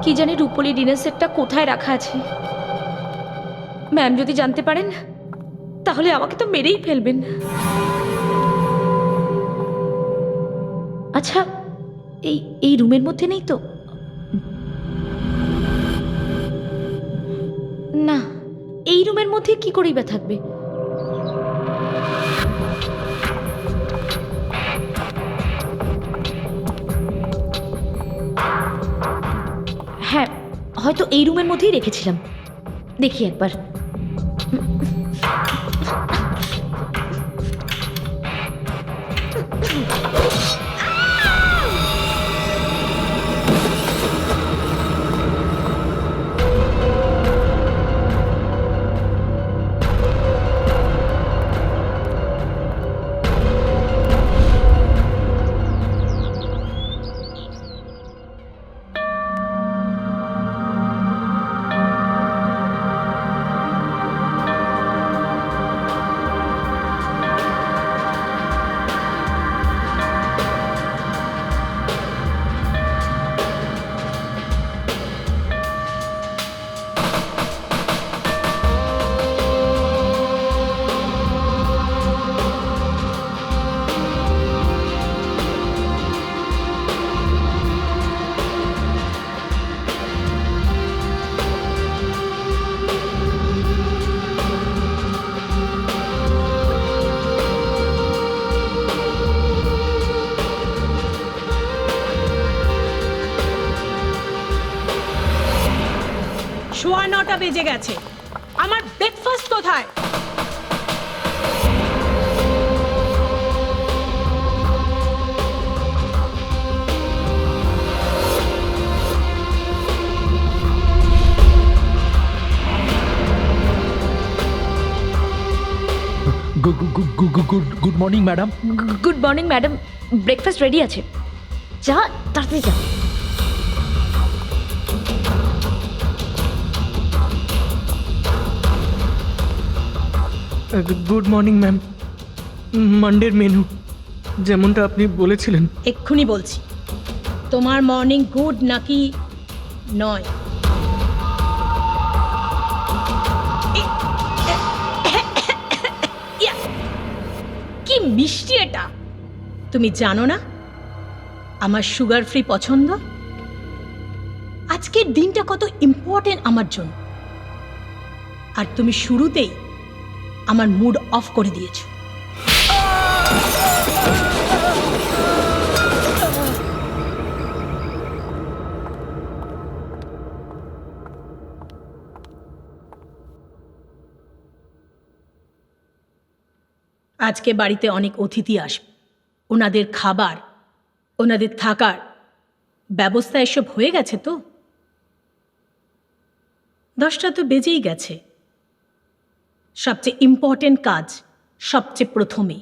কি জানি রূপলি ডিনার সেটটা কোথায় রাখা আছে। ম্যাম যদি জানতে পারেন তাহলে আমাকে তো মেরেই ফেলবেন। আচ্ছা, এই এই রুমের মধ্যে নেই তো? না, এই রুমের মধ্যে কি করেই বা থাকবে? হ্যাঁ, হয়তো এই রুমের মধ্যেই রেখেছিলাম। দেখি একবার। সোয়া 9টা বেজে গেছে, আমার ব্রেকফাস্ট কোথায়? Good morning madam. Good morning madam, breakfast ready আছে। যা, তাড়াতাড়ি যা। Good morning ma'am. মানডের মেনু যেমনটা আপনি বলেছিলেন। এক্ষুনি বলছি, তোমার মর্নিং গুড নাকি নয়? কি মিষ্টি এটা! তুমি জানো না আমার সুগার ফ্রি পছন্দ? আজকের দিনটা কত ইম্পর্টেন্ট আমার জন্য, আর তুমি শুরুতেই আমার মুড অফ করে দিয়েছো। আজকে বাড়িতে অনেক অতিথি আসবে, ওনাদের খাবার, ওনাদের থাকার ব্যবস্থা এসব হয়ে গেছে তো? 10টা তো বেজেই গেছে। সবচেয়ে ইম্পর্টেন্ট কাজ সবচেয়ে প্রথমে।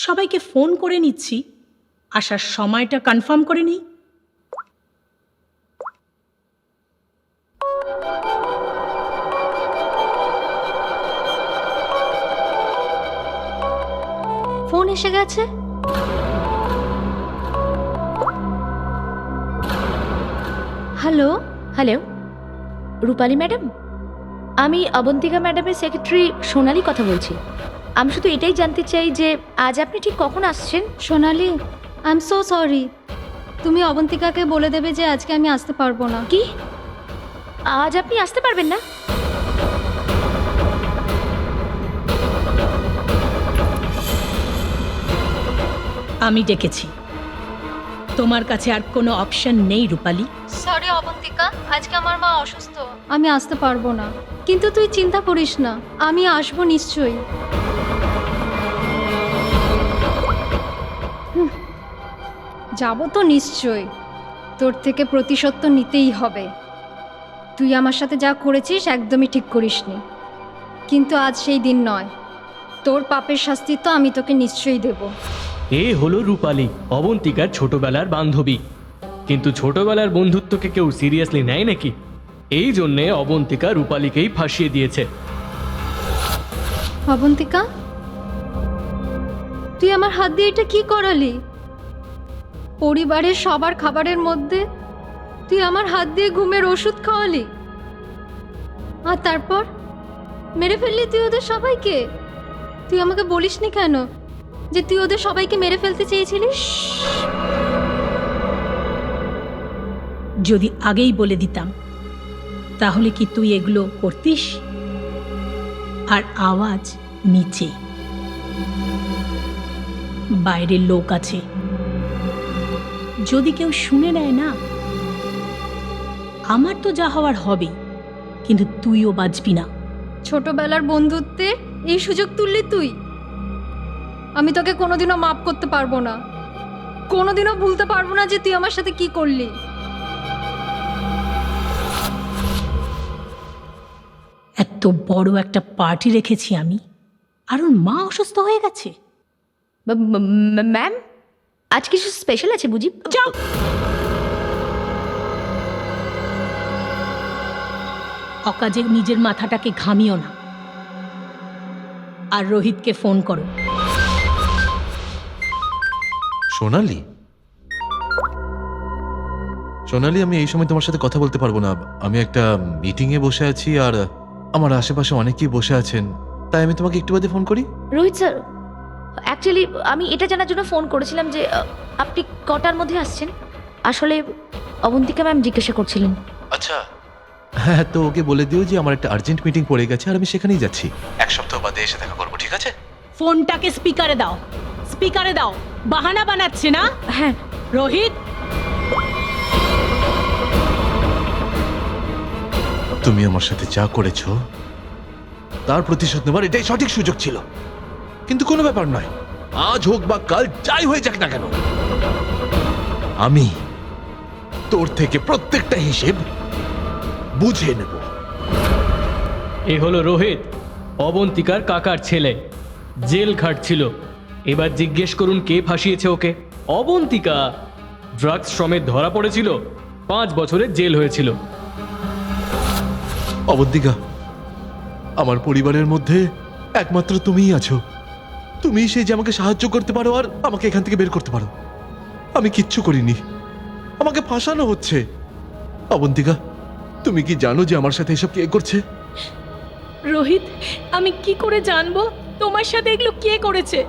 সবাইকে ফোন করে নিচ্ছি, আসার সময়টা কনফার্ম করে নিই। ফোন এসে গেছে। হ্যালো হ্যালো, রূপালী ম্যাডাম, আমি অবন্তিকা ম্যাডামের সেক্রেটারি সোনালি কথা বলছি। আমি শুধু এটাই জানতে চাই যে আজ আপনি ঠিক কখন আসছেন? সোনালি, আই এম সো সরি। তুমি অবন্তিকাকে বলে দেবে যে আজকে আমি আসতে পারবো না। কি, আজ আপনি আসতে পারবেন না? আমি ডেকেছি, তোমার কাছে আর কোনো অপশন নেই রূপালী। সরি অবন্তিকা, আজকে আমার মা অসুস্থ, আমি আসতে পারবো না। কিন্তু তুই চিন্তা করিস না, আমি আসবো নিশ্চয়ই। যাবো তো নিশ্চয়ই, তোর থেকে প্রতিশোধ তো নিতেই হবে। তুই আমার সাথে যা করেছিস একদমই ঠিক করিসনি, কিন্তু আজ সেই দিন নয়। তোর পাপের শাস্তি তো আমি তোকে নিশ্চয়ই দেবো। এ হলো রূপালী, অবন্তিকার ছোটবেলার বান্ধবী। কিন্তু ছোটবেলার বন্ধুত্বকে কেউ সিরিয়াসলি নেয় নাকি? এই জন্যে অবন্তিকা রূপালীকেই ফাঁসিয়ে দিয়েছে। অবন্তিকা, তুই আমার হাত দিয়ে এটা কি করালি? পরিবারের সবার খাবারের মধ্যে তুই আমার হাত দিয়ে ঘুমের ওষুধ খাওয়ালি, আর তারপর মেরে ফেললি তুই ওদের সবাইকে। তুই আমাকে বলিসনি কেন যে তুই ওদের সবাইকে মেরে ফেলতে চেয়েছিলিস? যদি আগেই বলে দিতাম তাহলে কি তুই এগুলো করতিস? আর আওয়াজ নিচে, বাইরের লোক আছে, যদি কেউ শুনে নেয় না, আমার তো যা হওয়ার হবেই, কিন্তু তুইও বাঁচবি না। ছোটবেলার বন্ধুত্বে এই সুযোগ তুললি তুই। আমি তোকে কোনোদিনও মাপ করতে পারবো না, কোনোদিনও ভুলতে পারবো না যে তুই আমার সাথে কি করলি। এত বড় একটা পার্টি রেখেছি আমি, আর ওর মা অসুস্থ হয়ে গেছে। ম্যাম, আজ কিছু স্পেশাল আছে বুঝি? যাও। অকাজে নিজের মাথাটাকে ঘামিও না। আর রোহিতকে ফোন করো। সোনালি, সোনালি, আমি এই সময় তোমার সাথে কথা বলতে পারবো না। আমি একটা মিটিংয়ে বসে আছি, আর আমার আশেপাশে অনেকেই বসে আছেন, তাই আমি তোমাকে একটু বাদে ফোন করি। রোহিত স্যার, অ্যাকচুয়ালি আমি এটা জানার জন্য ফোন করেছিলাম যে আপনি কটার মধ্যে আসছেন। আসলে অবন্তিকা ম্যাম জিজ্ঞাসা করছিলেন। আচ্ছা, হ্যাঁ, তো ওকে বলে দিও যে আমার একটা আর্জেন্ট মিটিং পড়ে গেছে, আর আমি সেখানেই যাচ্ছি। এক সপ্তাহ বাদে এসে দেখা করবো, ঠিক আছে? ফোনটাকে স্পিকারে দাও, স্পিকারে দাও। বাহানা বানাচ্ছে না? হ্যাঁ। রোহিত, তুমি আমার সাথে যা করেছো তার প্রতিশোধ নেবার এটাই সঠিক সুযোগ ছিল, কিন্তু কোনো ব্যাপার নয়। আজ হোক বা কাল, যাই হয়ে যাক না কেন, আমি তোর থেকে প্রত্যেকটা হিসেব বুঝে নেব। এ হলো রোহিত, অবন্তিকার কাকার ছেলে। জেল খাটছিল। এবার জিজ্ঞেস করুন কে ফাঁসিয়েছে ওকে। অবন্তিকা ড্রাগস সমেত ধরা পড়েছিল, 5 বছরের জেল হয়েছিল। অবন্তিকা, আমার পরিবারের মধ্যে একমাত্র তুমিই আছো। তুমিই সেই যে আমাকে সাহায্য করতে পারো আর আমাকে এখান থেকে বের করতে পারো। আমি কিচ্ছু করিনি, আমাকে ফাঁসানো হচ্ছে। অবন্তিকা, তুমি কি জানো যে আমার সাথে এসব কে করছে? রোহিত, আমি কি করে জানবো তোমার সাথে এগুলো কে করেছে?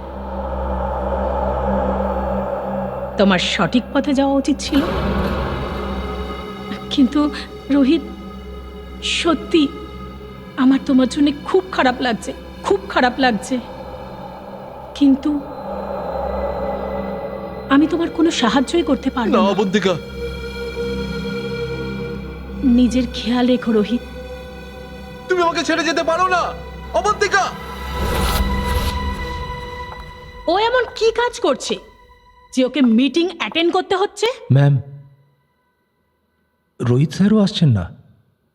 তোমার সঠিক পথে যাওয়া উচিত ছিল। কিন্তু রোহিত, সত্যি আমার তোমার জন্য খুব খারাপ লাগছে, খুব খারাপ লাগছে। কিন্তু আমি তোমার কোনো সাহায্যই করতে পারবো না না। অবন্তিকা, নিজের খেয়াল রেখো রোহিত। তুমি আমাকে ছেড়ে যেতে পারো না অবন্তিকা। ও এমন কি কাজ করছে যে ওকে মিটিং অ্যাটেন্ড করতে হচ্ছে? ম্যাম, রোহিত স্যারও আসছেন না,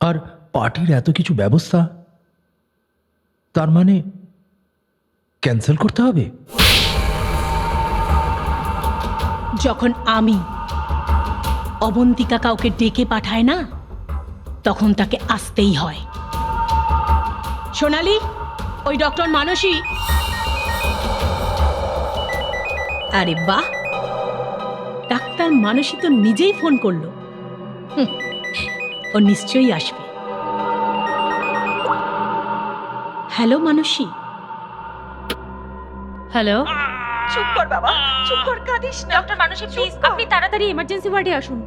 আর পার্টির এত কিছু ব্যবস্থা, তার মানে ক্যান্সেল করতে হবে? যখন আমি অবন্তিকা কাউকে ডেকে পাঠায় না, তখন তাকে আসতেই হয়। সোনালি, ওই ডক্টর মানসী। আরে বাহ, ডাক্তার মানসী তো নিজেই ফোন করলো। ও নিশ্চয়ই আসবে। হ্যালো মানসী। হ্যালো। চুপ কর বাবা, চুপ কর, কাঁদিস না। ডক্টর মানসী, প্লিজ আপনি তাড়াতাড়ি এমার্জেন্সি ওয়ার্ডে আসুন।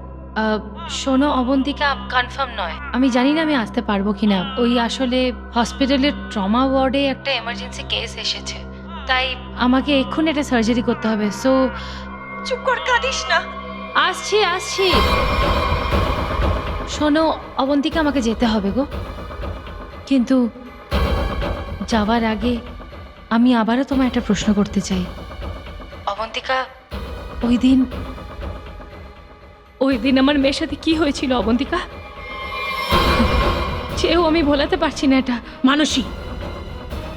শোনো, অবন্তিকা কনফার্ম নয়। আমি জানি না আমি আসতে পারবো কিনা। ওই আসলে হসপিটালের ট্রমা ওয়ার্ডে একটা এমার্জেন্সি কেস এসেছে, তাই আমাকে এক্ষুনি একটা সার্জারি করতে হবে। সো চুপ কর, কাঁদিস না। আসছি আসছি। শোনো অবন্তিকা, আমাকে যেতে হবে গো, কিন্তু যাওয়ার আগে আমি আবারও তোমায় একটা প্রশ্ন করতে চাই। অবন্তিকা, ওই দিন আমার মেয়ের সাথে কি হয়েছিল অবন্তিকা? চেয়েও আমি ভোলাতে পারছি না এটা। মানসী,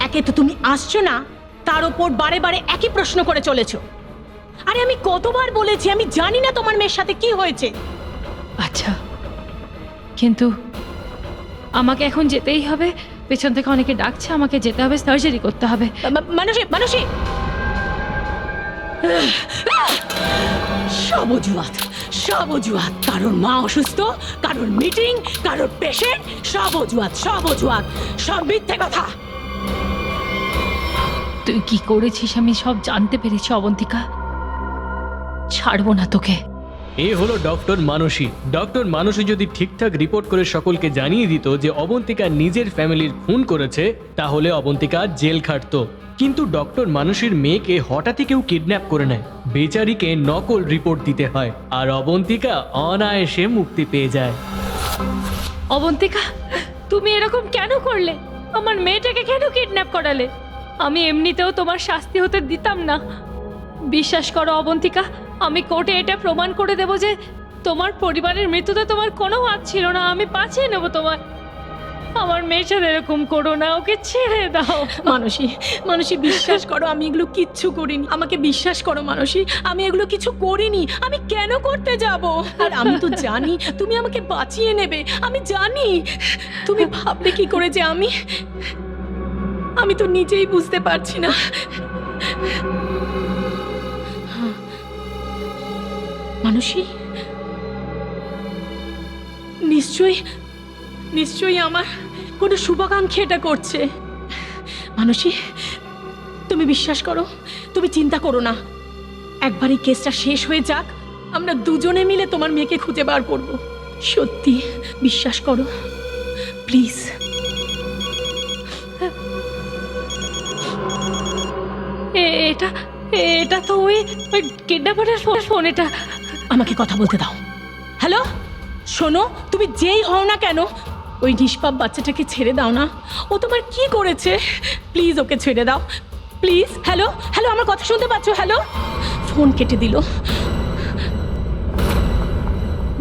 একে তো তুমি আসছো না, তার ওপর বারে বারে একই প্রশ্ন করে চলেছো। আরে আমি কতবার বলেছি আমি জানি না তোমার মেয়ের সাথে কি হয়েছে। আচ্ছা, কিন্তু আমাকে এখন যেতেই হবে। পেছন থেকে অনেকে ডাকছে, আমাকে যেতে হবে, সার্জারি করতে হবে। মানসী, মানসী, সব অজুহাত, সব অজুহাত। কারোর মা অসুস্থ, কারোর মিটিং, কারোর পেশেন্ট, সব অজুহাত, সব অজুহাত, সব মিথ্যে কথা। তুই কি করেছিস আমি সব জানতে পেরেছি অবন্তিকা, ছাড়বো না তোকে। এ হলো ডক্টর মানসী। ডক্টর মানসী যদি ঠিকঠাক রিপোর্ট করে সকলকে জানিয়ে দিত যে অবন্তিকা নিজের ফ্যামিলির খুন করেছে, তাহলে অবন্তিকা জেল খাটতো। কিন্তু ডক্টর মানসীর মেয়েকে হঠাৎই কেউ কিডন্যাপ করে নেয়, বেচারিকে নকল রিপোর্ট দিতে হয়, আর অবন্তিকা অনায়াসে মুক্তি পেয়ে যায়। অবন্তিকা, তুমি এরকম কেন করলে? আমার মেয়েটাকে কেন কিডন্যাপ করালে? আমি এমনিতেও তোমার শাস্তি হতে দিতাম না। বিশ্বাস করো অবন্তিকা, আমি কোর্টে এটা প্রমাণ করে দেব যে তোমার পরিবারের মৃত্যুতে তোমার কোনো হাত ছিল না। আমি বাঁচিয়ে নেব তোমার। আমার মেয়ের সাথে এরকম করো না, ওকে ছেড়ে দাও। মানসী, মানসী বিশ্বাস করো, আমি এগুলো কিচ্ছু করিনি। আমাকে বিশ্বাস করো মানসী, আমি এগুলো কিছু করিনি। আমি কেন করতে যাব? আর আমি তো জানি তুমি আমাকে বাঁচিয়ে নেবে, আমি জানি। তুমি ভাবলে কি করে যে আমি তো নিজেই বুঝতে পারছি না। মানসী, নিশ্চয়ই আমার কোনো শুভাকাঙ্ক্ষী এটা করছে। মানসী, তুমি বিশ্বাস করো, তুমি চিন্তা করো না। একবার এই কেসটা শেষ হয়ে যাক, আমরা দুজনে মিলে তোমার মেয়েকে খুঁজে বার করব। সত্যি বিশ্বাস করো প্লিজ। এটা তো ওই কিডন্যাপারের ফোন। এটা আমাকে কথা বলতে দাও। হ্যালো, শোনো, তুমি যেই হও না কেন, ওই নিষ্পাপ বাচ্চাটাকে ছেড়ে দাও না। ও তোমার কি করেছে? প্লিজ ওকে ছেড়ে দাও প্লিজ। হ্যালো হ্যালো, আমার কথা শুনতে পাচ্ছ? হ্যালো, ফোন কেটে দিল।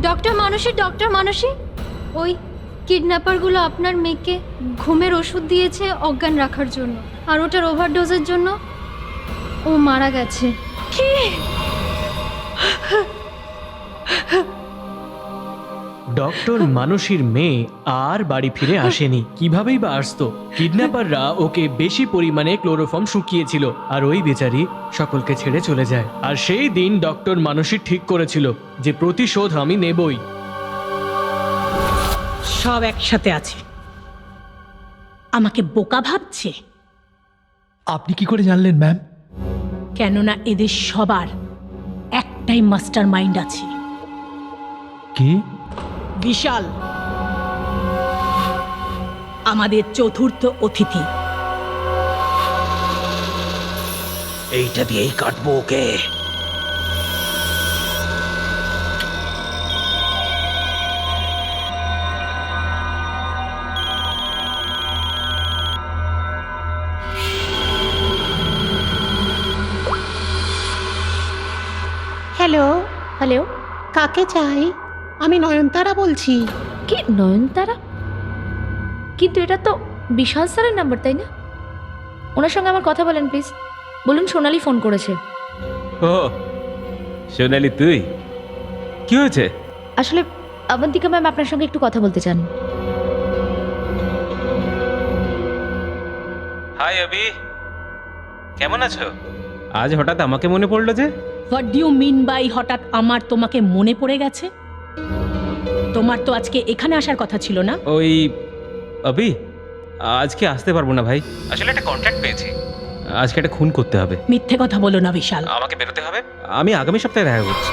ডক্টর মানসী, ওই কিডন্যাপারগুলো আপনার মেয়েকে ঘুমের ওষুধ দিয়েছে অজ্ঞান রাখার জন্য, আর ওটার ওভারডোজের জন্য ও মারা গেছে। কি? ডক্টর মানসীর মেয়ে আর বাড়ি ফিরে আসেনি। কিভাবেই বা আসতো? কিডন্যাপাররা ওকে বেশি পরিমাণে ক্লোরোফর্ম শুকিয়েছিল, আর ওই বেচারি সকলকে ছেড়ে চলে যায়। আর সেই দিন ডক্টর মানসী ঠিক করেছিল যে প্রতিশোধ আমি নেবই। সব একসাথে আছে। আমাকে বোকা ভাবছে? আপনি কি করে জানলেন ম্যাম? কেননা এদের সবার একটাই মাস্টার মাইন্ড আছে, কে? বিশাল, আমাদের চতুর্থ অতিথি। এইটা দিয়েই কাটবো ওকে। হ্যালো, হ্যালো, কাকে চাই? আমি নয়নতারা বলছি। কি নয়নতারা? কিন্তু এটা তো বিশাল স্যারের নাম্বার, তাই না? ওনার সঙ্গে আমার কথা বলেন প্লিজ। বলুন সোনালি ফোন করেছে। ও সোনালি, তুই? কি হয়েছে? আসলে অবন্তিকা ম্যাম আপনার সঙ্গে একটু কথা বলতে চান। হাই অবি, কেমন আছো? আজ হঠাৎ আমাকে মনে পড়লো যে? What do you mean by হঠাৎ আমার তোমাকে মনে পড়ে গেছে? তোমার তো আজকে এখানে আসার কথা ছিল না? ওই অবি, আজকে আসতে পারবো না ভাই। আসলে একটা কন্ট্রাক্ট পেয়েছি, আজকে একটা খুন করতে হবে। মিথ্যে কথা বলো না বিশাল। আমাকে বেরোতে হবে। আমি আগামী সপ্তাহে দেখা করছি।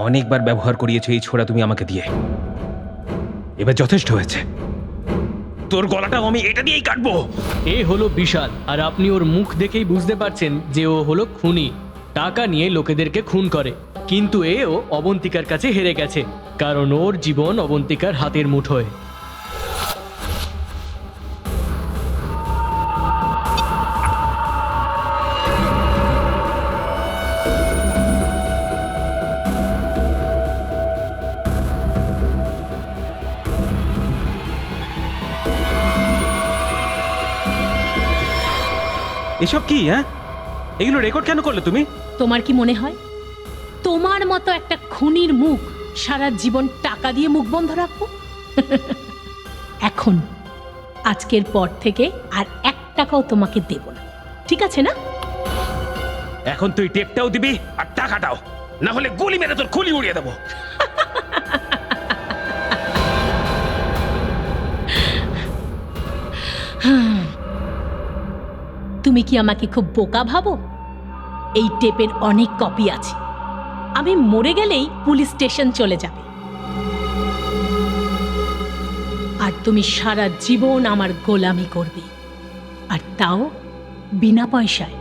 অনেকবার ব্যবহার করিয়েছো এই ছোড়া তুমি আমাকে দিয়ে, এবার যথেষ্ট হয়েছে। তোর গলাটাও আমি এটা দিয়েই কাটবো। এ হলো বিশাল, আর আপনি ওর মুখ দেখেই বুঝতে পারছেন যে ও হলো খুনি। টাকা নিয়ে লোকেদেরকে খুন করে, কিন্তু এও অবন্তিকার কাছে হেরে গেছে, কারণ ওর জীবন অবন্তিকার হাতের মুঠোয়। এসব কি? হ্যাঁ, এগুলো রেকর্ড কেন করলে তুমি? তোমার কি মনে হয় তোমার মতো একটা খুনির মুখ সারা জীবন টাকা দিয়ে মুখ বন্ধ রাখবো? এখন আজকের পর থেকে আর 1 টাকাও তোমাকে দেব না, ঠিক আছে না? এখন তুই টেপটাও দিবি আর টাকাটাও, না হলে গুলি মেরে তোর খুলি উড়িয়ে দেবো। তুমি কি আমাকে খুব বোকা ভাবো? এই টেপের অনেক কপি আছে। আমি মরে গেলেই পুলিশ স্টেশন চলে যাবে, আর তুমি সারা জীবন আমার গোলামি করবে, আর তাও বিনা পয়সায়।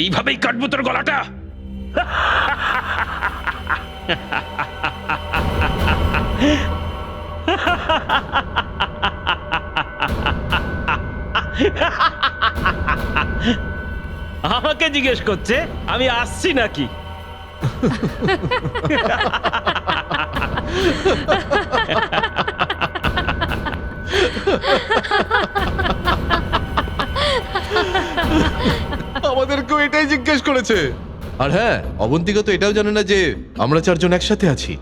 এইভাবেই কাটবো তোর গলাটা। আমাকে জিজ্ঞেস করছে আমি আসছি নাকি? আমাদেরকেও এটাই জিজ্ঞেস করেছে। আর হ্যাঁ, অবন্তিকা তো এটাও জানে না যে আমরা চারজন একসাথে আছি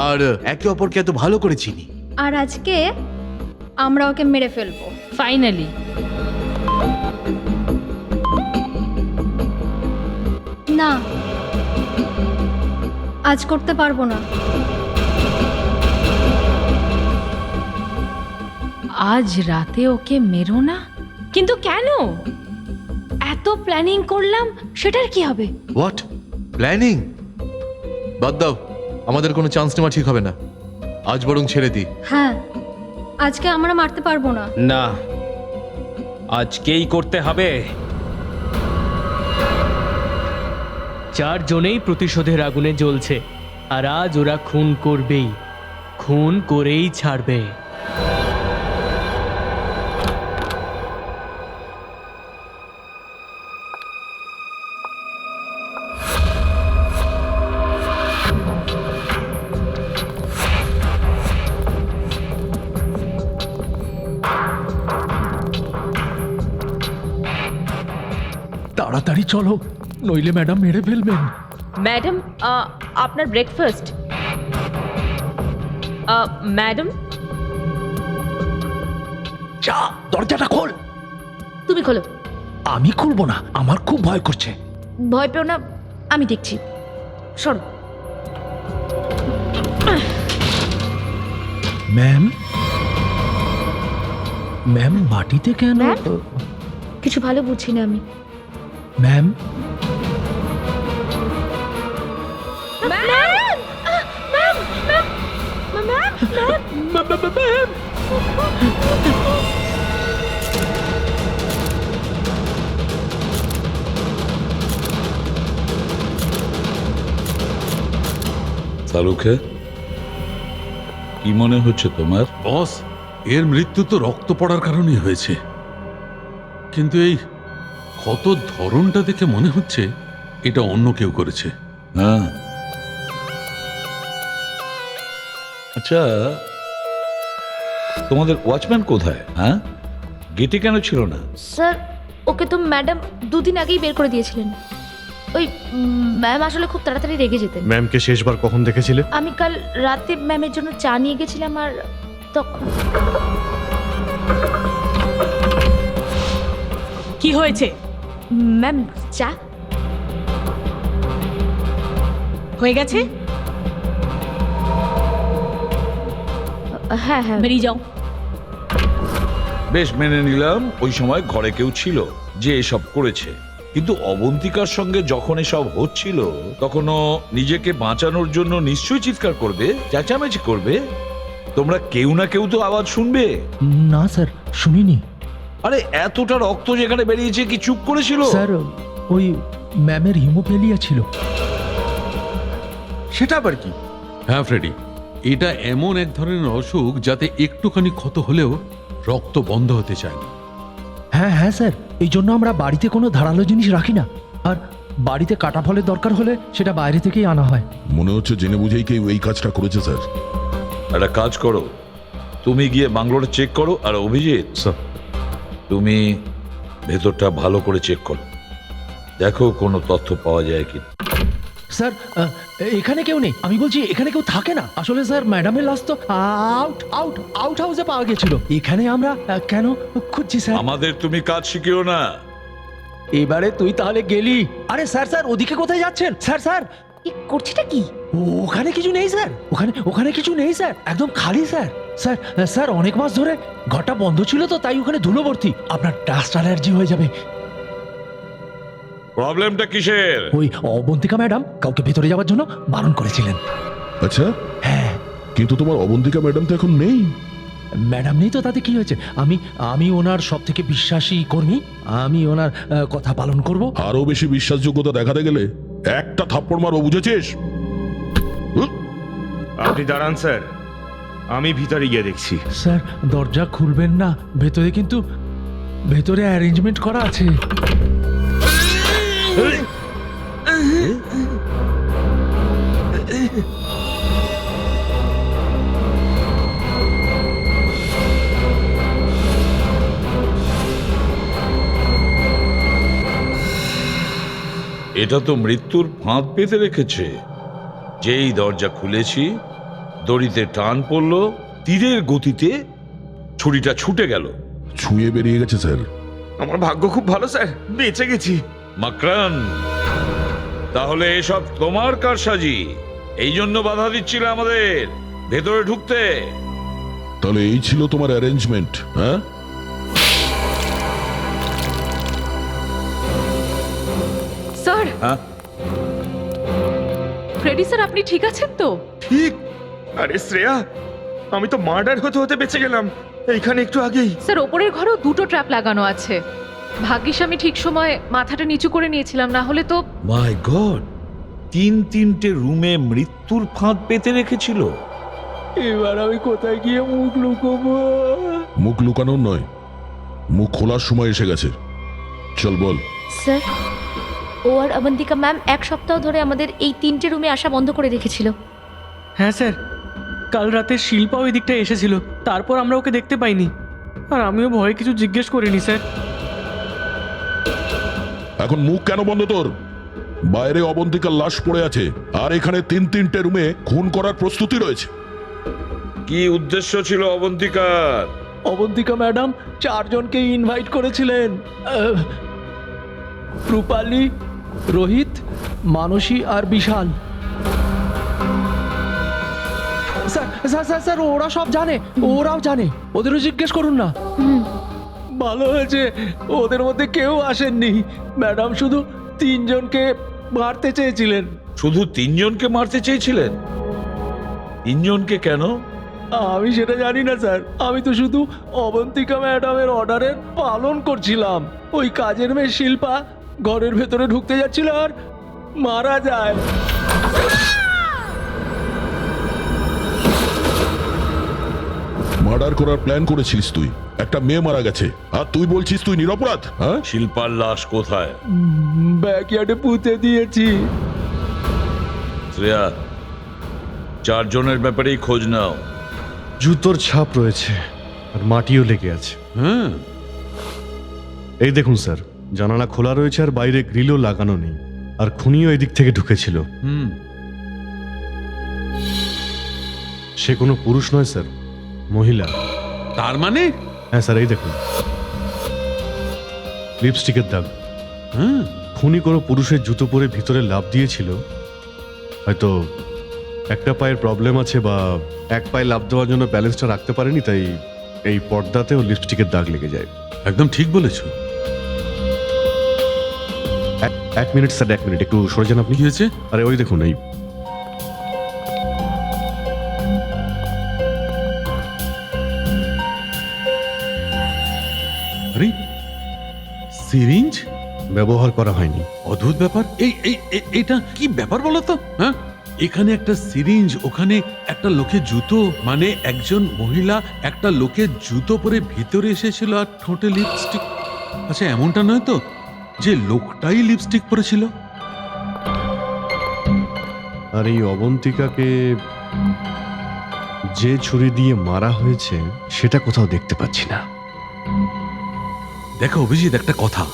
আর একে অপরকে এত ভালো করে চিনি। আর আজকে আমরা ওকে মেরে ফেলবো। ফাইনালি না, আজ করতে পারবো না। আজ রাতে ওকে মেরো না? কিন্তু কেন? এত প্ল্যানিং করলাম, সেটার কি হবে? What planning? বাদ দাও, আমাদের কোনো চান্স নেওয়া ঠিক হবে না। আজ বরং ছেড়ে দিই। হ্যাঁ, আজকে আমরা মারতে পারবো না। না, আজকেই করতে হবে। চারজনেই প্রতিশোধের আগুনে জ্বলছে, আর আজ ওরা খুন করবেই, খুন করেই ছাড়বে। তাড়াতাড়ি চলো, নইলে ম্যাডাম মেরে ফেলবেন। ম্যাডাম, আপনার ব্রেকফাস্ট। ম্যাডাম, যা, দরজাটা খোল। তুমি খোলো। আমি খুলবো না, আমার খুব ভয় করছে। ভয় পেও না, আমি দেখছি। সরো। ম্যাম, ম্যাম মাটিতে কেন? ম্যাম? কিছু ভালো বুঝছি না আমি। ম্যাম, তালুকে কি মনে হচ্ছে তোমার? বস, এর মৃত্যু তো রক্ত পড়ার কারণেই হয়েছে, কিন্তু এই ক্ষত ধরনটা দেখে মনে হচ্ছে এটা অন্য কেউ করেছে। হ্যাঁ, আচ্ছা, তোমাদের ওয়াচম্যান কোথায়? হ্যাঁ, গেটে কেন ছিল না? স্যার, ওকে তো ম্যাডাম দুদিন আগেই বের করে দিয়েছিলেন। ওই ম্যাম আসলে খুব তাড়াতাড়ি রেগে যেতেন। ম্যামকে শেষবার কখন দেখেছিলে? আমি কাল রাতে ম্যামের জন্য চা নিয়ে গেছিলাম, আর তখন। কি হয়েছে? ম্যাম, চা হয়ে গেছে? হ্যাঁ হ্যাঁ। বেরিয়ে যাও। বেশ, মেনে নিলাম ওই সময় ঘরে কেউ ছিল যে এসব করেছে, কিন্তু অবন্তিকার সঙ্গে যখন এসব হচ্ছিল তখনও নিজেকে বাঁচানোর জন্য নিশ্চয়ই চিৎকার করবে, চেঁচামেচি করবে। তোমরা কেউ না কেউ তো আওয়াজ শুনবে। না স্যার, শুনিনি। আরে এতটা রক্ত যেখানে বেরিয়েছে, কি চুপ করেছিল? স্যার, ওই ম্যামের হিমোফেলিয়া ছিল। সেটা আবার কি? হ্যাঁ ফ্রেডি, এটা এমন এক ধরনের অসুখ যাতে একটুখানি ক্ষত হলেও রক্ত বন্ধ হতে চায় না। হ্যাঁ হ্যাঁ স্যার, এই জন্য আমরা বাড়িতে কোনো ধারালো জিনিস রাখি না, আর বাড়িতে কাটা ফলের দরকার হলে সেটা বাইরে থেকেই আনা হয়। মনে হচ্ছে জেনে বুঝেই কেউ এই কাজটা করেছে স্যার। একটা কাজ করো, তুমি গিয়ে বাংলোটা চেক করো, আর অভিজিৎ স্যার, তুমি ভেতরটা ভালো করে চেক করো, দেখো কোনো তথ্য পাওয়া যায় কি। স্যার এখানে কেউ নেই। আমি বলছি এখানে কেউ থাকে না। আসলে স্যার ম্যাডামের লাশ তো আউট হাউসে পাওয়া গেছিল। এখানে আমরা কেন খুঁজছি স্যার? আমাদের তুমি কাজ শিখিও না। এবারে তুই তাহলে গেলি। আরে স্যার স্যার ওদিকে কোথায় যাচ্ছেন? স্যার স্যার করছিটা কি? ওখানে কিছু নেই স্যার। ওখানে কিছু নেই স্যার, একদম খালি স্যার। স্যার স্যার অনেক মাস ধরে ঘরটা বন্ধ ছিল তো, তাই ওখানে ধুলো ভর্তি। আপনার ডাস্ট অ্যালার্জি হয়ে যাবে। প্রবলেমটা কিসের? ওই অবন্তিকা ম্যাডাম কাউকে ভেতরে যাওয়ার জন্য বারণ করেছিলেন। আচ্ছা, হ্যাঁ। কিন্তু তোমার অবন্তিকা ম্যাডাম তো এখন নেই। ম্যাডাম নেই তো তাতে কি হয়েছে? আমি ওনার সব থেকে বিশ্বাসী কর্মী। আমি ওনার কথা পালন করব। আরো বেশি বিশ্বাসযোগ্যতা দেখাতে গেলে একটা থাপ্পড় মারো, বুঝেছিস? আপনি দাঁড়ান স্যার, আমি ভিতরে গিয়ে দেখছি। স্যার দরজা খুলবেন না, ভেতরে অ্যারেঞ্জমেন্ট করা আছে। এটা তো মৃত্যুর ফাঁদ পেতে রেখেছে। যেই দরজা খুলেছি, দড়িতে টান পড়লো, তীরের গতিতে ছুরিটা ছুটে গেল। ছুঁয়ে বেরিয়ে গেছে স্যার। আমার ভাগ্য খুব ভালো স্যার, বেঁচে গেছি। মাকরান, তাহলে এসব তোমার কারসাজি? এই জন্য বাধা দিচ্ছিলে আমাদের ভেতরে ঢুকতে? তাহলে এই ছিল তোমার অ্যারেঞ্জমেন্ট, হ্যাঁ? স্যার, হ্যাঁ? ফ্রেডি স্যার, আপনি ঠিক আছেন তো? ঠিক। আরে শ্রেয়া, আমি তো মার্ডার হতে হতে বেঁচে গেলাম এইখানে একটু আগেই। স্যার, ওপরের ঘরেও দুটো ট্র্যাপ লাগানো আছে। ভাগ্যিস আমি ঠিক সময় মাথাটা নিচু করে নিয়েছিলাম, না হলে তো। মাই গড, তিনটে রুমে মৃত্যুর ফাঁদ পেতে রেখেছিল। এবার আমি কোথায় গিয়ে মুখ লুকোবো? মুখ লুকানোর নয়, মুখ খোলার সময় এসে গেছে। চল বল। স্যার, ও আর অবন্তিকা ম্যাম 1 সপ্তাহ ধরে আমাদের এই 3টে রুমে আসা বন্ধ করে রেখেছিল। হ্যাঁ স্যার, কাল রাতে শিল্পা ওই দিকটা এসেছিল, তারপর আমরা ওকে দেখতে পাইনি। আর আমিও ভয়ে কিছু জিজ্ঞেস করিনি স্যার। এখন মুখ কেন বন্ধ তোর? বাইরে অবন্তিকার লাশ পড়ে আছে, আর এখানে 3টে রুমে খুন করার প্রস্তুতি রয়েছে। কি উদ্দেশ্য ছিল অবন্তিকার? অবন্তিকা ম্যাডাম 4 জনকে ইনভাইট করেছিলেন। রূপালী, রোহিত, মানসী আর বিশাল। স্যার স্যার স্যার স্যার ওরা সব জানে, ওরাও জানে। ওদেরও জিজ্ঞেস করুন না। ভালো হয়েছে ওদের মধ্যে কেউ আসেননি। ম্যাডাম শুধু 3 জনকে মারতে চেয়েছিলেন। শুধু 3 জনকে মারতে চেয়েছিলেন? 3 জনকে কেন? আমি সেটা জানি না স্যার। আমি তো শুধু অবন্তিকা ম্যাডামের অর্ডারের পালন করছিলাম। ওই কাজের মেয়ে শিল্পা ঘরের ভেতরে ঢুকতে যাচ্ছিল আর মারা যায়। মার্ডার করার প্ল্যান করেছিলিস তুই। একটা মেয়ে মারা গেছে আর তুই বলছিস তুই নিরপরাধ? হ্যাঁ? শিল্পার লাশ কোথায়? ব্যাকইয়ার্ডে পুঁতে দিয়েছি। শ্রেয়া, 4 জনের ব্যাপারেই খোঁজ নাও। জুতোর ছাপ রয়েছে আর মাটিও লেগে আছে। হ্যাঁ, এই দেখুন স্যার, জানালা খোলা রয়েছে আর বাইরে গ্রিলও লাগানো নেই। আর খুনিও এদিক থেকে ঢুকেছিল। সে কোনো পুরুষ নয় স্যার, মহিলা। তার মানে? হ্যাঁ স্যার, এই দেখুন লিপস্টিকের দাগ। হ্যাঁ, খুনি কোনো পুরুষের জুতো পরে ভিতরে লাফ দিয়েছিল। হয়তো একটা পায়ের প্রবলেম আছে বা এক পায়ে লাফ দেওয়ার জন্য ব্যালেন্সটা রাখতে পারেনি, তাই এই পর্দাতেও লিপস্টিকের দাগ লেগে যায়। একদম ঠিক বলেছো। এক মিনিট স্যার, 1 মিনিট, একটু সরে যান আপনি। কি হয়েছে? আরে ওই দেখুন, এই আরে সিরিঞ্জ ব্যবহার করা হয়নি। অদ্ভুত ব্যাপার। এটা কি ব্যাপার বলো তো? হ্যাঁ, এখানে একটা সিরিঞ্জ, ওখানে একটা লোকের জুতো। মানে একজন মহিলা একটা লোকের জুতো পরে ভিতরে এসেছিল আর ঠোঁটে লিপস্টিক। আচ্ছা, এমনটা নয় তো যে লোকটাই লিপস্টিক পরেছিল? আর এই অবন্তিকাকে যে ছুরি দিয়ে মারা হয়েছে সেটা কোথাও দেখতে পাচ্ছি না। দেখো অভিজিৎ, একটা কথা,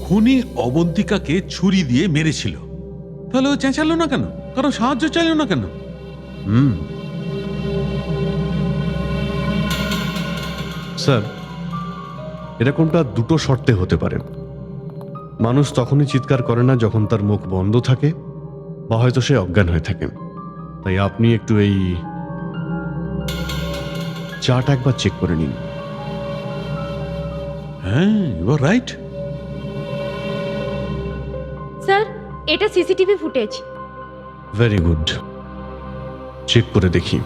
খুনি অবন্তিকাকে ছুরি দিয়ে মেরেছিল, তাহলে ও চেঁচালো না কেন? কারো সাহায্য চাইলো না কেন? স্যার, এরকমটা দুটো শর্তে হতে পারে। মানুষ তখনই চিৎকার করে না যখন তার মুখ বন্ধ থাকে বা হয়তো সে অজ্ঞান হয়ে থাকে। তাই আপনি একটু এই চাটা একবার চেক করে নিন। হ্যাঁ, ইউ আর রাইট। স্যার, এটা CCTV footage. Very good, check করে দেখি।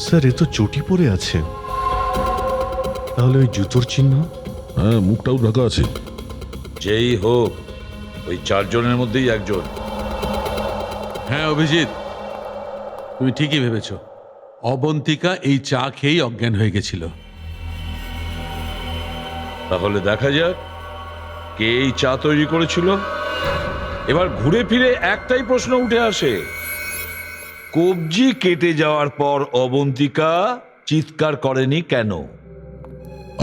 স্যার, এ তো চটি পরে আছে, তাহলে ওই জুতোর চিহ্ন? হ্যাঁ, মুখটাও ঢাকা আছে। যেই হোক, ওই 4 জনের মধ্যেই একজন। হ্যাঁ অভিজিৎ, তুমি ঠিকই ভেবেছ। অবন্তিকা এই চা খেয়েই অজ্ঞান হয়ে গেছিল। তাহলে দেখা যাক কে এই চা তৈরি করেছিল। এবার ঘুরে ফিরে একটাই প্রশ্ন উঠে আসে, কবজি কেটে যাওয়ার পর অবন্তিকা চিৎকার করেনি কেন?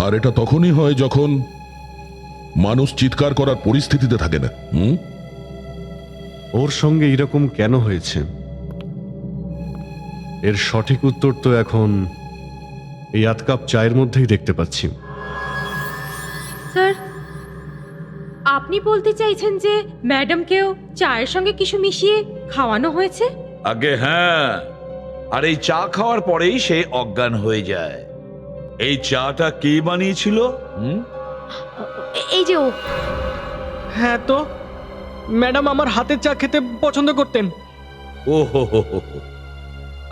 আর এটা তখনই হয় যখন মানুষ চিৎকার করার পরিস্থিতিতে থাকে না। ওর সঙ্গে এরকম কেন হয়েছে, এর সঠিক উত্তর তো এখন এই 1 কাপ চায়ের মধ্যেই দেখতে পাচ্ছি। স্যার, আপনি বলতে চাইছেন যে ম্যাডামকেও চায়ের সঙ্গে কিছু মিশিয়ে খাওয়ানো হয়েছে? আগে হ্যাঁ, আর এই চা খাওয়ার পরেই সে অজ্ঞান হয়ে যায়। এই চাটা কে বানিয়েছিল? এই যে ও। হ্যাঁ, তো ম্যাডাম আমার হাতের চা খেতে পছন্দ করতেন। ও হো হো হো হো।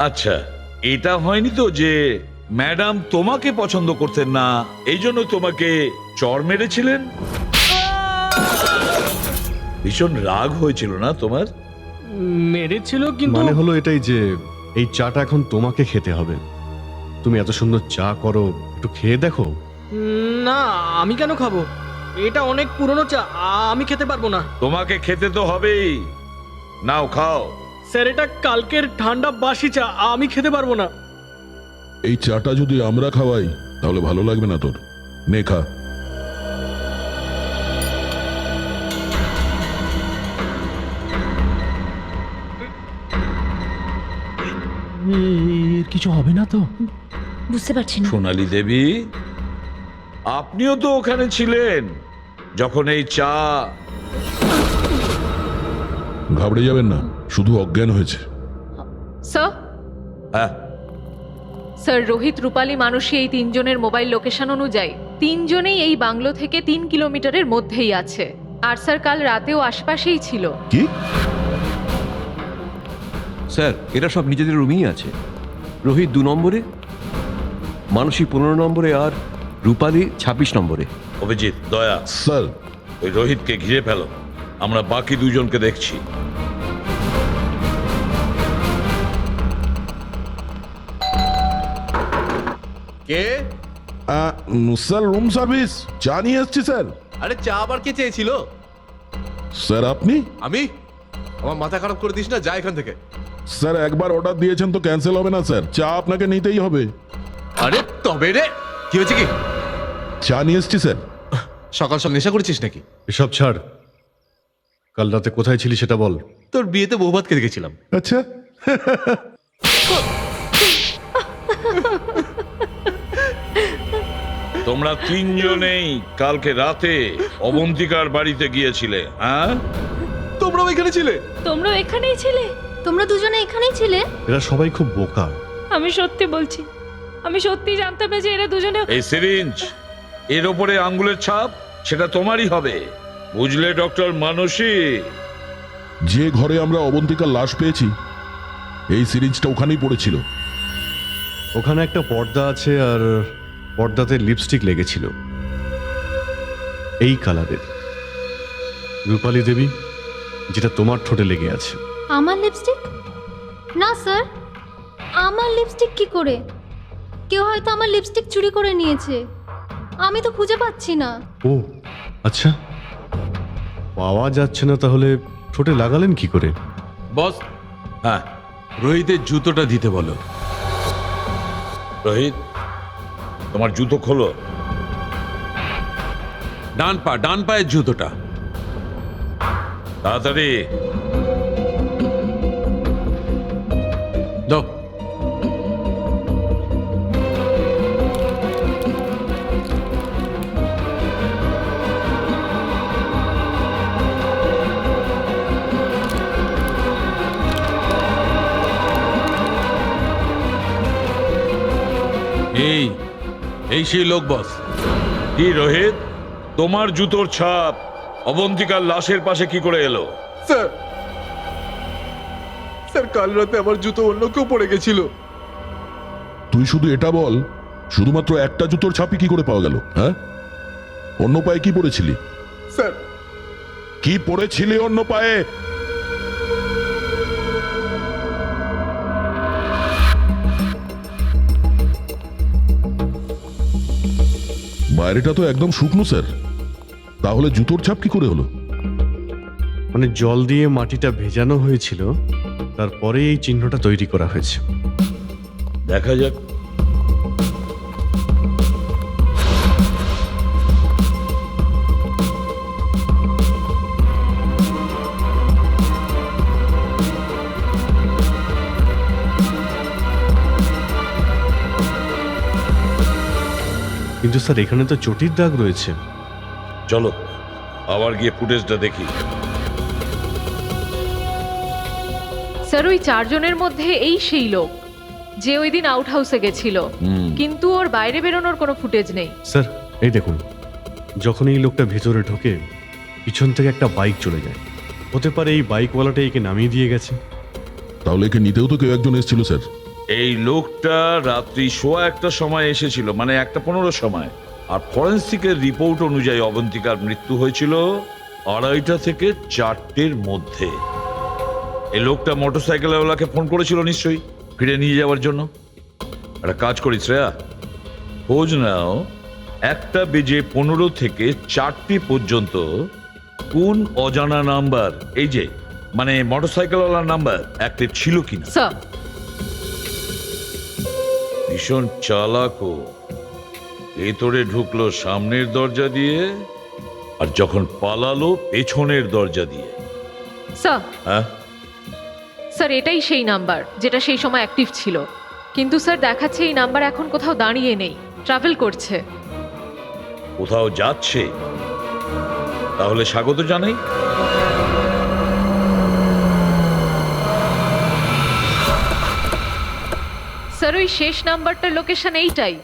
আচ্ছা, এটা হয়নি তো যে ম্যাডাম তোমাকে পছন্দ করতেন না, এই জন্য তোমাকে চড় মেরেছিলেন? ভীষণ রাগ হয়েছিল না তোমার? মেরেছিল, কিন্তু মানে হলো এটাই যে এই চাটা এখন তোমাকে খেতে হবে। তুমি এত সুন্দর চা করো, একটু খেয়ে দেখো। না, আমি কেন খাবো? এটা অনেক পুরনো চা, আমি খেতে পারবো না। তোমাকে খেতে তো হবেই, নাও খাও। স্যার, এটা কালকের ঠান্ডা বাসি চা, আমি খেতে পারবো না। এই চাটা যদি আমরা খাওয়াই তাহলে ভালো লাগবে না তোর। নে খা। এর কিছু হবে না তো? বুঝতে পারছি না। সোনালী দেবী, আপনিও তো ওখানে ছিলেন যখন এই চা। ঘাবড়ে যাবেন না, শুধু অজ্ঞান হয়েছে। স্যার, হ্যাঁ, স্যার, রোহিত, রূপালী, মানসী এই 3 জনের মোবাইল লোকেশন অনুযায়ী 3 জনেই এই বাংলো থেকে 3 কিলোমিটারের মধ্যেই আছে। আর স্যার, কাল রাতেও আশপাশেই ছিল। কি? স্যার, এরা সব নিজেদের রুমেই আছে। রোহিত 2 নম্বরে, মানসী 15 নম্বরে, আর রূপালী 26 নম্বরে। অভিজিৎ, দয়া, স্যার, ওই রোহিতকে ঘিরে ফেলো, আমরা বাকি 2 জনকে দেখছি। কে? স্যার, রুম সার্ভিস, চা নিয়ে এসছি স্যার। আরে চা আবার কে চেয়েছিল? স্যার আপনি? আমি? আমার মাথা খারাপ করে দিস না, যা এখান থেকে। স্যার, একবার অর্ডার দিয়েছেন তো ক্যান্সেল হবে না স্যার, চা আপনাকে নিতেই হবে। আরে তবে রে, কি হয়েছে কি? চা নিয়ে এসছি স্যার। সকাল সব নেশা করেছিস নাকি? এসব ছাড়, কাল রাতে কোথায় ছিলি সেটা বল। তোর বিয়েতে বউ ভাত খেতে গেছিলাম। আচ্ছা, তোমরা 3 জনেই কালকে রাতে অবন্তিকার বাড়িতে গিয়েছিলে, হ্যাঁ? তোমরাও এখানে ছিলে? তোমরাও এখানেই ছিলে? তোমরা দুজনে এখানেই ছিলে? এরা সবাই খুব বোকা। আমি সত্যি বলছি, আমি সত্যি জানতাম না যে এরা দুজনে। এই সিরিঞ্জ, এর ওপরে আঙ্গুলের ছাপ, সেটা তোমারই হবে, বুঝলে ডক্টর মানসী? যে ঘরে আমরা অবন্তিকার লাশ পেয়েছি এই সিরিঞ্জটা ওখানেই পড়েছিল। ওখানে একটা পর্দা আছে, আর পর্দাতে লিপস্টিক লেগেছিল এই কালারের। রূপালী দেবী, যেটা তোমার ঠোঁটে লেগে আছে। আমার লিপস্টিক? না স্যার, আমার লিপস্টিক কি করে? কেউ হয়তো আমার লিপস্টিক চুরি করে নিয়েছে, আমি তো খুঁজে পাচ্ছি না। ও আচ্ছা, পাওয়া যাচ্ছে না, তাহলে ঠোঁটে লাগালেন কি করে? বস, হ্যাঁ রোহিতের জুতোটা দিতে বলো। রোহিত, তোমার জুতো খোলো। ডান পায়ের জুতোটা। তাড়াতাড়ি। দাও। এই সেই লোক বস। কি রোহিত, তোমার জুতোর ছাপ অবন্তিকার লাশের পাশে কি করে এলো? স্যার, কাল রাতে আমার জুতো অন্য কেউ পড়ে গেছিল। তুই শুধু এটা বল, শুধুমাত্র একটা জুতোর ছাপই কি করে পাওয়া গেল? হ্যাঁ, অন্য পায়ে কি পড়েছিলি? স্যার, কি পড়েছিলি অন্য পায়ে? বাইরেটা তো একদম শুকনো স্যার, তাহলে জুতোর ছাপ কি করে হলো? মানে জল দিয়ে মাটিটা ভেজানো হয়েছিল, তারপরে এই চিহ্নটা তৈরি করা হয়েছে। দেখা যাক। কিন্তু স্যার, এখানে তো চটির দাগ রয়েছে। চলো আবার গিয়ে ফুটেজটা দেখি। স্যার, ওই 4 জনের মধ্যে এই সেই লোক যে ওই দিন আউট হাউসে গেছিল, কিন্তু ওর বাইরে বেরোনোর কোনো ফুটেজ নেই। স্যার এই দেখুন, যখন এই লোকটা ভেতরে ঢোকে, পিছন থেকে একটা বাইক চলে যায়। হতে পারে এই বাইকওয়ালাটা একে নামিয়ে দিয়ে গেছে। তাহলে একে নিতেও তো কেউ একজন এসেছিল স্যার। এই লোকটা রাত্রি 1:15 সময় এসেছিল, মানে 1:15 সময়। আর ফরেন্সিকের রিপোর্ট অনুযায়ী অবন্তিকার মৃত্যু হয়েছিল 2:30 থেকে 4টের মধ্যে। এই লোকটা মোটরসাইকেলওয়ালাকে ফোন করেছিল নিশ্চয়ই ফিরে নিয়ে যাওয়ার জন্য। একটা কাজ করি শ্রেয়া, খোঁজ নাও 1:15 থেকে 4টে পর্যন্ত কোন অজানা নাম্বার, এই যে মানে মোটরসাইকেলওয়ালার নাম্বার অ্যাক্টিভ ছিল কিনা। স্যার, ভীষণ চালাকো, ভেতরে ঢুকলো সামনের দরজা দিয়ে, আর যখন পালালো পেছনের দরজা দিয়ে। স্যার, হ্যাঁ স্যার এটাই সেই নাম্বার যেটা সেই সময় অ্যাক্টিভ ছিল, কিন্তু স্যার দেখাচ্ছে এই নাম্বার এখন কোথাও দাঁড়িয়ে নেই, ট্রাভেল করছে। কোথাও যাচ্ছে, তাহলে স্বাগত জানাই। স্যার, ওই শেষ নাম্বারটার লোকেশন এইটাই।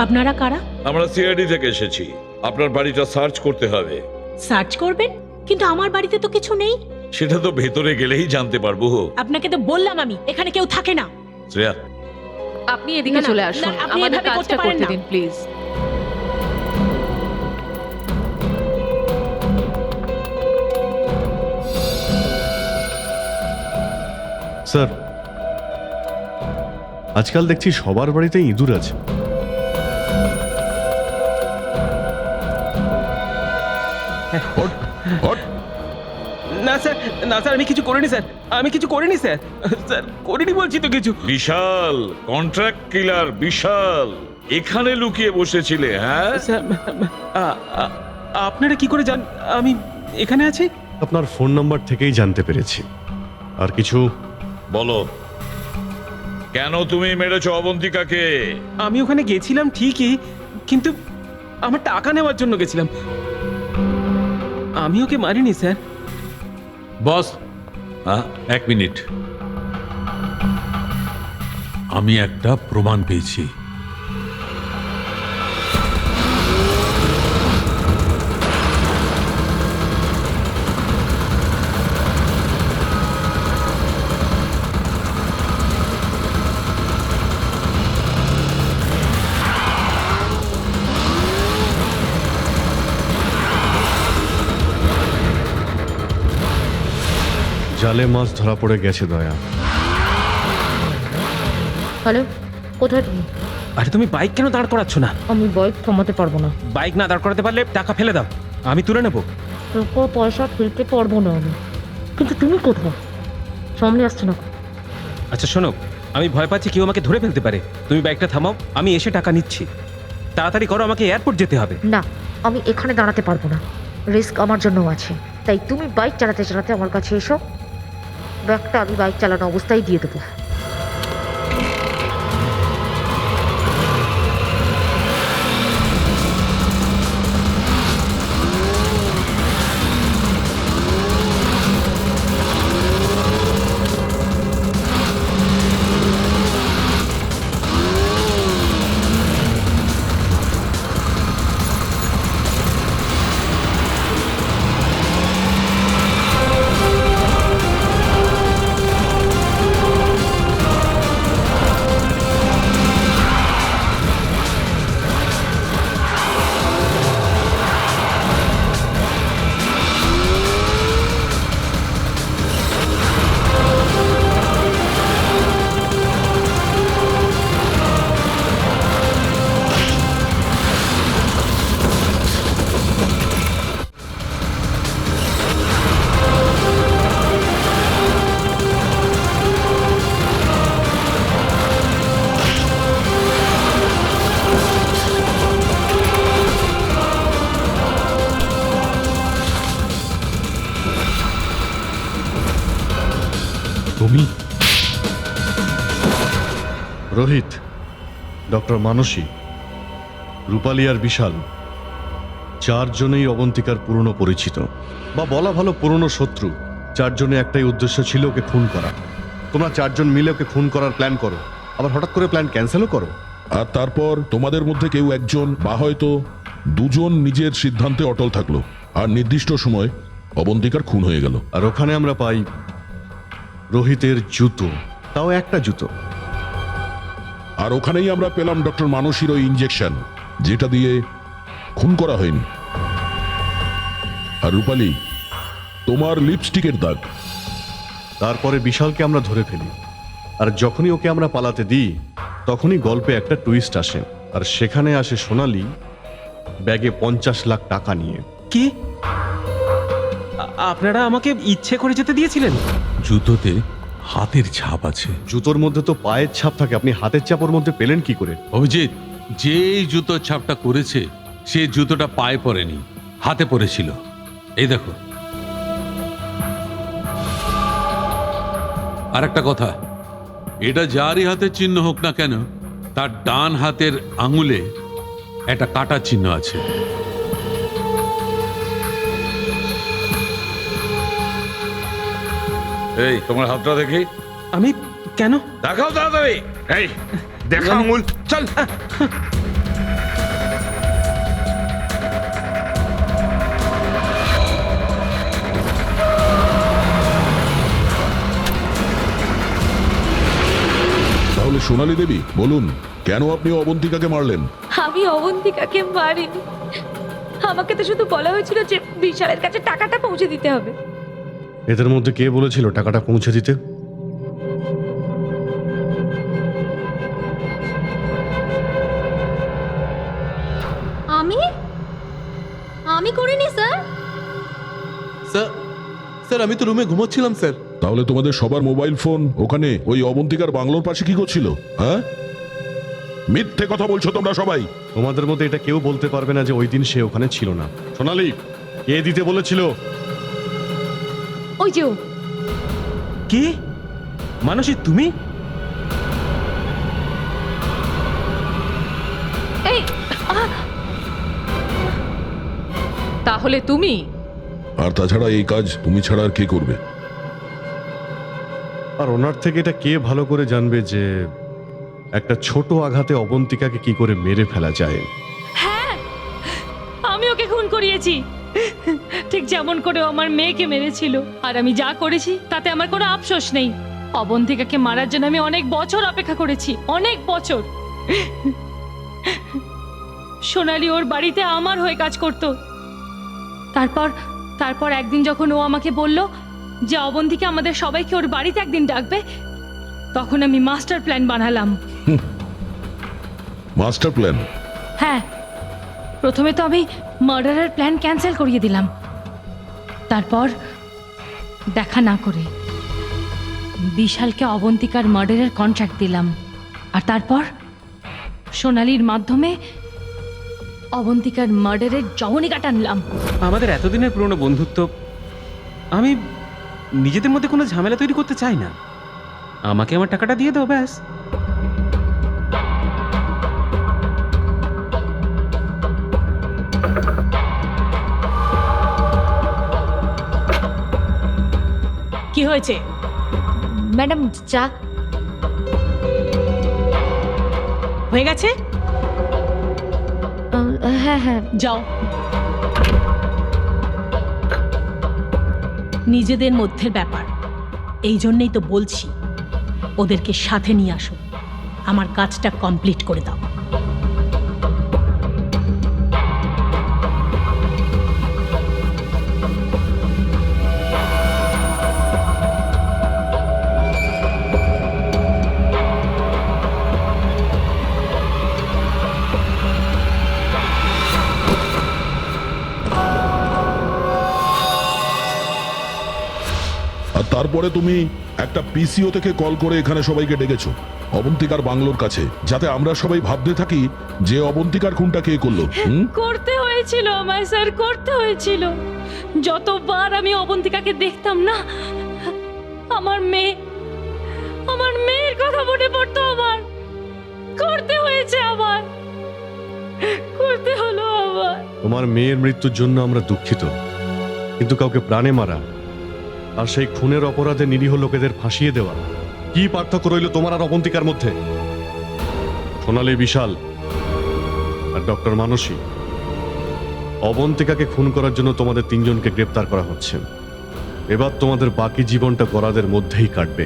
আপনারা কারা? আমরা সিআইডি থেকে এসেছি, আপনার বাড়িটা সার্চ করতে হবে। সার্চ করবেন? কিন্তু আমার বাড়িতে তো কিছু নেই। সেটা তো ভেতরে গেলেই জানতে পারবো। আপনাকে তো বললাম আমি এখানে কেউ থাকে না। শ্রেয়া, আপনি এদিকে চলে আসুন, আপনি আমাদের এভাবে করতে কাজটা পারেন করতে না। দিন প্লিজ। স্যার, আজকাল দেখছি সবার বাড়িতে ইঁদুর আছে। Hot, hot. না স্যার, আমি কিছু করিনি স্যার, স্যার করিনি বলছি তো কিছু। বিশাল কন্ট্রাক্ট কিলার বিশাল এখানে লুকিয়ে বসেছিলে? হ্যাঁ স্যার, আপনারা কি করে জান আমি এখানে আছি? আপনার ফোন নাম্বার থেকেই জানতে পেরেছি। আর কিছু বলো, কেন তুমি মেরেছো অবন্তিকাকে? আমি ওখানে গেছিলাম ঠিকই, কিন্তু আমার টাকা নেওয়ার জন্য গেছিলাম, আমি ওকে মারিনি স্যার। বস, হ্যাঁ 1 মিনিট, আমি একটা প্রমাণ পেয়েছি। জালে মাছ ধরা পড়ে গেছে দয়া। হ্যালো, কোথায় তুমি? আরে তুমি বাইক কেন দাঁড় করাচ্ছ না? আমি বাইক থামাতে পারবো না। বাইক না দাঁড় করাতে পারলে টাকা ফেলে দাও, আমি তুলে নেবো। টাকা পয়সা ফেলতে পারবো না আমি। কিন্তু তুমি কোথায়? সামনে আসছে না। আচ্ছা শোনো, আমি ভয় পাচ্ছি কেউ আমাকে ধরে ফেলতে পারে। তুমি বাইকটা থামাও, আমি এসে টাকা নিচ্ছি। তাড়াতাড়ি করো, আমাকে এয়ারপোর্ট যেতে হবে। না, আমি এখানে দাঁড়াতে পারবো না। রিস্ক আমার জন্যও আছে। তাই তুমি বাইক চালাতে চালাতে আমার কাছে এসো, ব্যাগটা আমি বাইক চালানো অবস্থায় দিয়ে দেবো। তুমি? রোহিত, ডক্টর মানসী, রূপালী আর বিশাল, চারজনেই অবন্তিকার পুরনো পরিচিত, বা বলা ভালো পুরনো শত্রু। চারজনে একটাই উদ্দেশ্য ছিল ওকে খুন করা। তোমরা চারজন মিলে ওকে খুন করার প্ল্যান করো, আবার হঠাৎ করে প্ল্যান ক্যান্সেলও করো। আর তারপর তোমাদের মধ্যে কেউ একজন বা হয়তো দুজন নিজের সিদ্ধান্তে অটল থাকলো, আর নির্দিষ্ট সময় অবন্তিকার খুন হয়ে গেল। আর ওখানে আমরা পাই রোহিতের জুতো, তাও একটা জুতো। আর ওখানেই আমরা পেলাম ডক্টর মানসীর ওই ইঞ্জেকশন, যেটা দিয়ে খুন করা হয়নি। আর রূপালী, তোমার লিপস্টিকের দাগ। তারপরে বিশালকে আমরা ধরে ফেলি, আর যখনই ওকে আমরা পালাতে দিই তখনই গল্পে একটা টুইস্ট আসে, আর সেখানে আসে সোনালি ব্যাগে 50 লাখ টাকা নিয়ে। কি আপনারা আমাকে ইচ্ছে করে যেতে দিয়েছিলেন? জুতোতে হাতের ছাপ আছে। জুতোর মধ্যে তো পায়ের ছাপ থাকে, আপনি হাতের ছাপের মধ্যে পেলেন কি করে? অভিজিৎ, যেই জুতোর ছাপটা করেছে সে জুতোটা পায়ে পড়েনি, হাতে পড়েছিল। এই দেখো। আর একটা কথা, এটা যারই হাতের চিহ্ন হোক না কেন, তার ডান হাতের আঙুলে একটা কাটার চিহ্ন আছে। এই তোমার হাতটা দেখি। আমি কেন? দেখাও তাড়াতাড়ি। এই দেখা আঙুল, চল। তাহলে সোনালী দেবী, বলুন কেন আপনি অবন্তিকাকে মারলেন? আমি অবন্তিকাকে মারিনি। আমাকে তো শুধু বলা হয়েছিল যে বিশালের কাছে টাকাটা পৌঁছে দিতে হবে। এদের মধ্যে কে বলেছিল টাকাটা পৌঁছে দিতে? আমি করিনি স্যার। স্যার আমি তো রুমে ঘুমোচ্ছিলাম স্যার। তাহলে তোমাদের সবার মোবাইল ফোন ওখানে ওই অবন্তিকার বাংলোর পাশে কি করছিল? হ্যাঁ, মিথ্যে কথা বলছো তোমরা সবাই। তোমাদের মধ্যে এটা কেউ বলতে পারবে না যে ওই দিন সে ওখানে ছিল না। সোনালি, কে দিতে বলেছিল? ওই যে ও। কি মানসী, তুমি? এই তাহলে তুমি? আর তাছাড়া এই কাজ তুমি ছাড়া আর কে করবে? আর ওনার থেকে এটা কে ভালো করে জানবে যে একটা ছোট আঘাতে অবন্তিকাকে কি করে মেরে ফেলা যায়? হ্যাঁ, আমি ওকে খুন করিয়েছি, ঠিক যেমন করে ও আমার মেয়েকে মেরেছিল। আর আমি যা করেছি তাতে আমার কোনো আফসোস নেই। অবন্তিকাকে মারার জন্য আমি অনেক বছর অপেক্ষা করেছি, অনেক বছর। সোনালি ওর বাড়িতে আমার হয়ে কাজ করত। তারপর একদিন যখন ও আমাকে বলল যে অবন্তিকে আমাদের সবাইকে ওর বাড়িতে একদিন ডাকবে, তখন আমি মাস্টার প্ল্যান বানালাম। Master plan? হ্যাঁ, প্রথমে তো আমি মার্ডারের প্ল্যান ক্যান্সেল করিয়ে দিলাম, তারপর দেখা না করে বিশালকে অবন্তিকার মার্ডারের কন্ট্রাক্ট দিলাম, আর তারপর সোনালির মাধ্যমে অবন্তিকার মার্ডারের জবনিকা টানলাম। আমাদের এতদিনের পুরনো বন্ধুত্ব, আমি নিজেদের মধ্যে কোনো ঝামেলা তৈরি করতে চাই না। আমাকে আমার টাকাটা দিয়ে দাও, ব্যাস। কি হয়েছে? ম্যাডাম চা। হয়ে গেছে? হ্যাঁ হ্যাঁ। যাও, নিজেদের মধ্যের ব্যাপার, এই জন্যই তো বলছি ওদেরকে সাথে নিয়ে আসো, আমার কাজটা কমপ্লিট করে দাও। আর তারপরে তুমি একটা পিসিও থেকে কল করে এখানে সবাইকে ডেকেছো অবন্তিকার বাংলোর কাছে, যাতে আমরা সবাই ভাবতে থাকি যে অবন্তিকার খুনটা কে করলো। করতে হয়েছিল আমায় স্যার, করতে হয়েছিল। যতবার আমি অবন্তিকাকে দেখতাম না, আমার মেয়ের কথা মনে পড়তো আমার। করতে হয়েছে আমার, করতে হলো আমার। তোমার মেয়ের মৃত্যুর জন্য আমরা দুঃখিত, কিন্তু কাউকে প্রাণে মারা আর সেই খুনের অপরাধে নিরীহ লোকেদের ফাঁসিয়ে দেওয়া, কি পার্থক্য রইল তোমার আর অবন্তিকার মধ্যে? সোনালী, বিশাল আর ডক্টর মানসী, অবন্তিকাকে খুন করার জন্য তোমাদের তিনজনকে গ্রেপ্তার করা হচ্ছে। এবার তোমাদের বাকি জীবনটা গরাদের মধ্যেই কাটবে।